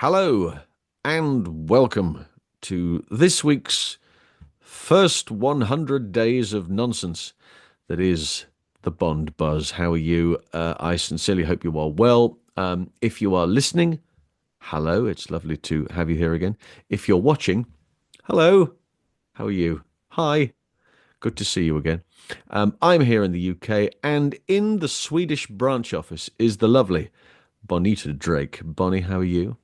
Hello and welcome to this week's first 100 days of nonsense that is the Bond Buzz. How are you? I sincerely hope you are well. If you are listening, hello. It's lovely to have you here again. If you're watching, hello. How are you? Hi. Good to see you again. I'm here in the UK, and in the Swedish branch office is the lovely Bonita Drake. Bonnie, how are you?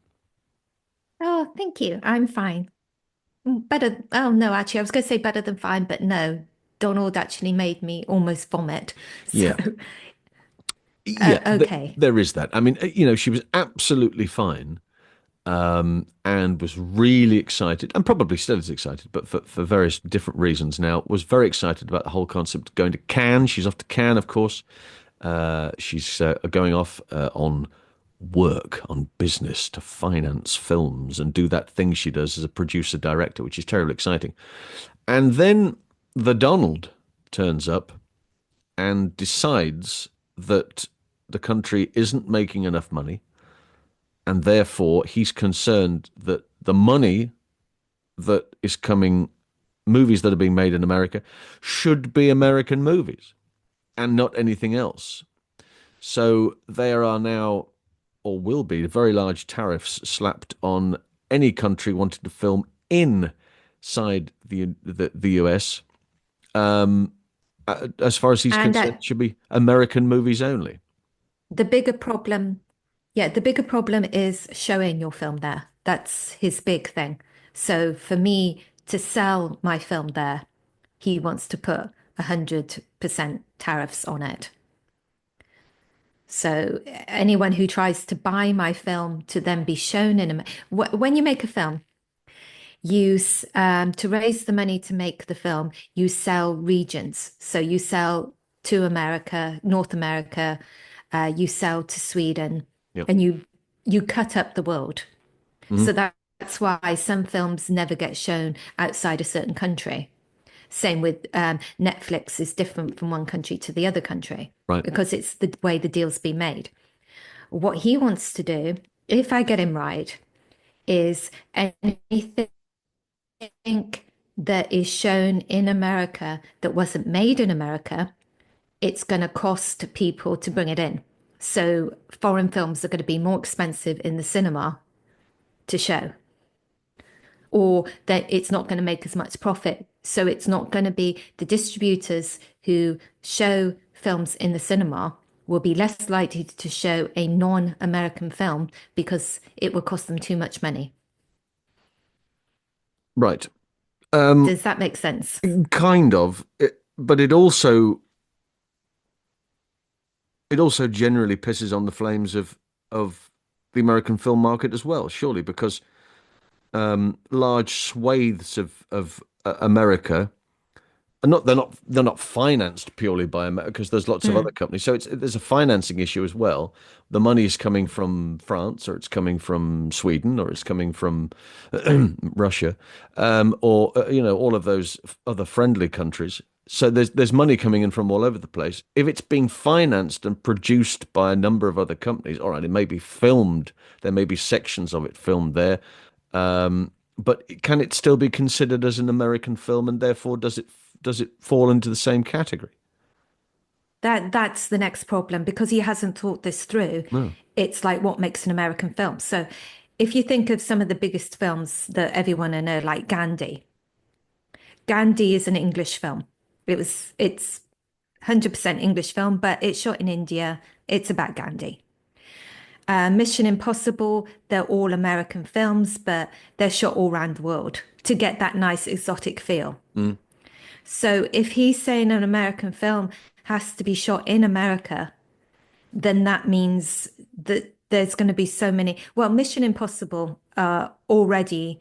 Oh, thank you. I'm fine. Better. Oh, no, actually, I was going to say better than fine, but no. Donald actually made me almost vomit. So, Yeah. Yeah, okay. there is that. I mean, she was absolutely fine, and was really excited, and probably still is excited, but for various different reasons now, was very excited about the whole concept of going to Cannes. She's off to Cannes, of course. She's going off on work, on business to finance films and do that thing she does as a producer director, which is terribly exciting. And then the Donald turns up and decides that the country isn't making enough money, and therefore he's concerned that the money that is coming, movies that are being made in America, should be American movies and not anything else. So there are now, or will be, very large tariffs slapped on any country wanting to film inside the US. Um, as far as he's And concerned, it should be American movies only. the bigger problem, yeah, the bigger problem is showing your film there. That's his big thing. So for me to sell my film there, he wants to put 100% tariffs on it. So anyone who tries to buy my film to then be shown in when you make a film, to raise the money to make the film, you sell regions. So you sell to America, North America, you sell to Sweden, Yep. and you cut up the world. Mhm. So that's why some films never get shown outside a certain country. Same with Netflix is different from one country to the other country Right. because it's the way the deal's been made. What he wants to do, if I get him right, is anything that is shown in America that wasn't made in America, it's going to cost people to bring it in. So foreign films are going to be more expensive in the cinema to show, or that it's not going to make as much profit. So it's not going to be the distributors who show films in the cinema will be less likely to show a non-American film because it will cost them too much money. Right. Um, Does that make sense? kind of, but it also generally pisses on the flames of the American film market as well, surely, because large swathes of America are not they're not financed purely by America because there's lots of other Mm. companies. So there's a financing issue as well. The money is coming from France, or it's coming from Sweden, or it's coming from Russia, or all of those other friendly countries. So there's money coming in from all over the place. If it's being financed and produced by a number of other companies, all right, it may be filmed. There may be sections of it filmed there. But can it still be considered as an American film, and therefore does it fall into the same category? That's the next problem because he hasn't thought this through. No. It's like what makes an American film. So if you think of some of the biggest films that everyone I know, like Gandhi. Gandhi is an English film. It's 100% English film, but it's shot in India. It's about Gandhi. Mission Impossible, they're all American films, but they're shot all around the world to get that nice exotic feel. Mm. So if he's saying an American film has to be shot in America, then that means that there's going to be so many. Well, Mission Impossible are already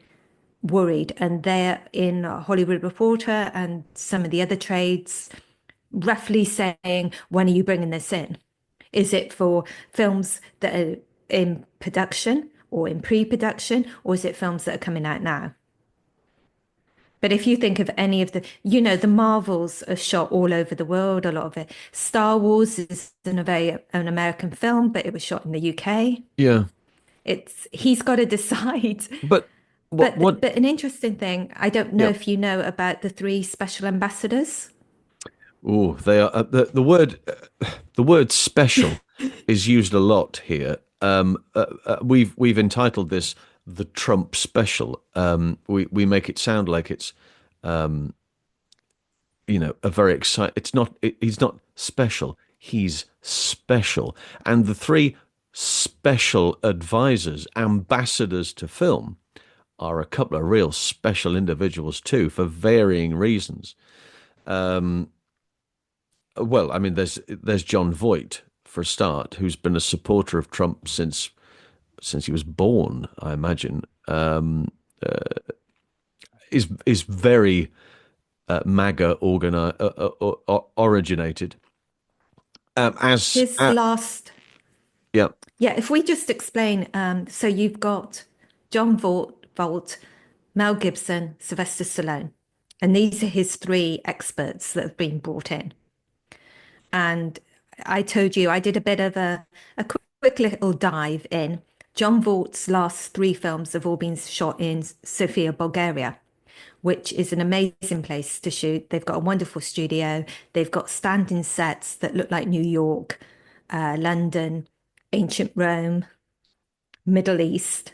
worried, and they're in Hollywood Reporter and some of the other trades roughly saying, when are you bringing this in? Is it for films that are in production or in pre-production, or is it films that are coming out now? But if you think of any of the Marvels are shot all over the world, a lot of it. Star Wars is an American film, but it was shot in the UK. Yeah. It's he's got to decide. But what? But an interesting thing, I don't know Yeah. if you know about the three special ambassadors. Oh, they are the word special is used a lot here. We've entitled this the Trump special. We make it sound like it's a very exciting. It's not. He's not special. He's special. And the three special advisors, ambassadors to film, are a couple of real special individuals too, for varying reasons. Well, I mean, there's John Voight for a start, who's been a supporter of Trump since he was born, I imagine. Is very MAGA originated. As His last, Yeah, yeah, if we just explain, so you've got John Volt, Mel Gibson, Sylvester Stallone, and these are his three experts that have been brought in. And I told you I did a bit of a quick little dive in. John Volt's last three films have all been shot in Sofia, Bulgaria, which is an amazing place to shoot. They've got a wonderful studio. They've got standing sets that look like New York, London, ancient Rome, Middle East,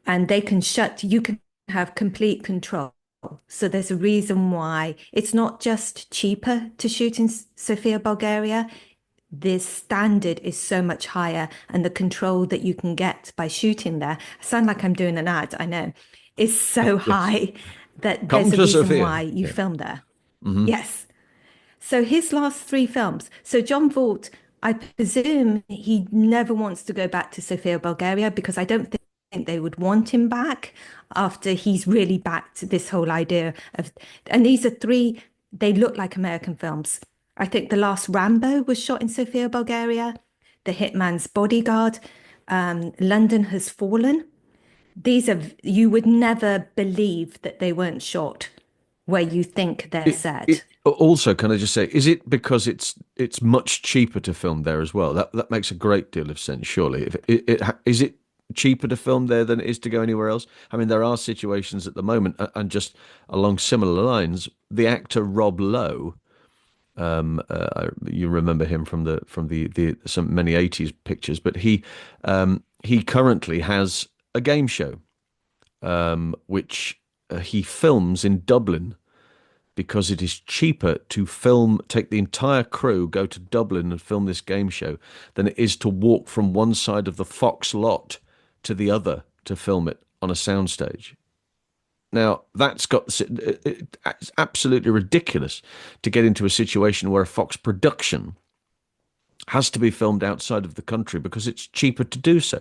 and you can have complete control. So there's a reason why it's not just cheaper to shoot in Sofia, Bulgaria. The standard is so much higher, and the control that you can get by shooting there, I sound like I'm doing an ad, I know, is so yes. high that Come there's a to reason Sophia. why you Yeah. film there. Hmm. Yes. So his last three films. So John Voight, I presume he never wants to go back to Sofia, Bulgaria, because I don't think they would want him back after he's really backed this whole idea of, and these are three, they look like American films. I think the last Rambo was shot in Sofia, Bulgaria. The Hitman's Bodyguard, London Has Fallen. These are, you would never believe that they weren't shot where you think they're set. Also, can I just say, is it because it's much cheaper to film there as well? That makes a great deal of sense, surely. If is it cheaper to film there than it is to go anywhere else? I mean, there are situations at the moment, and just along similar lines, the actor Rob Lowe, you remember him from the some many 80s pictures, but he currently has a game show, which he films in Dublin because it is cheaper to take the entire crew, go to Dublin and film this game show than it is to walk from one side of the Fox lot to the other to film it on a soundstage. Now, it's absolutely ridiculous to get into a situation where a Fox production has to be filmed outside of the country because it's cheaper to do so.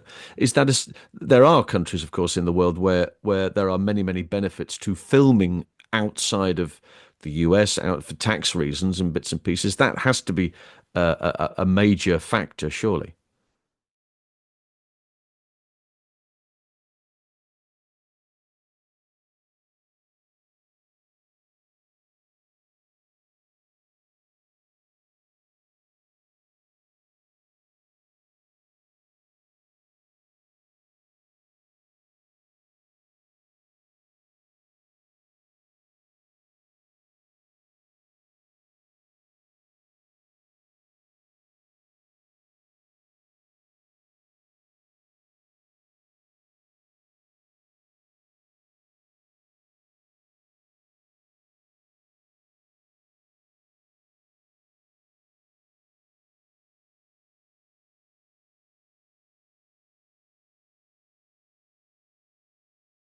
There are countries, of course, in the world where there are many benefits to filming outside of the US, out for tax reasons and bits and pieces. That has to be a major factor, surely.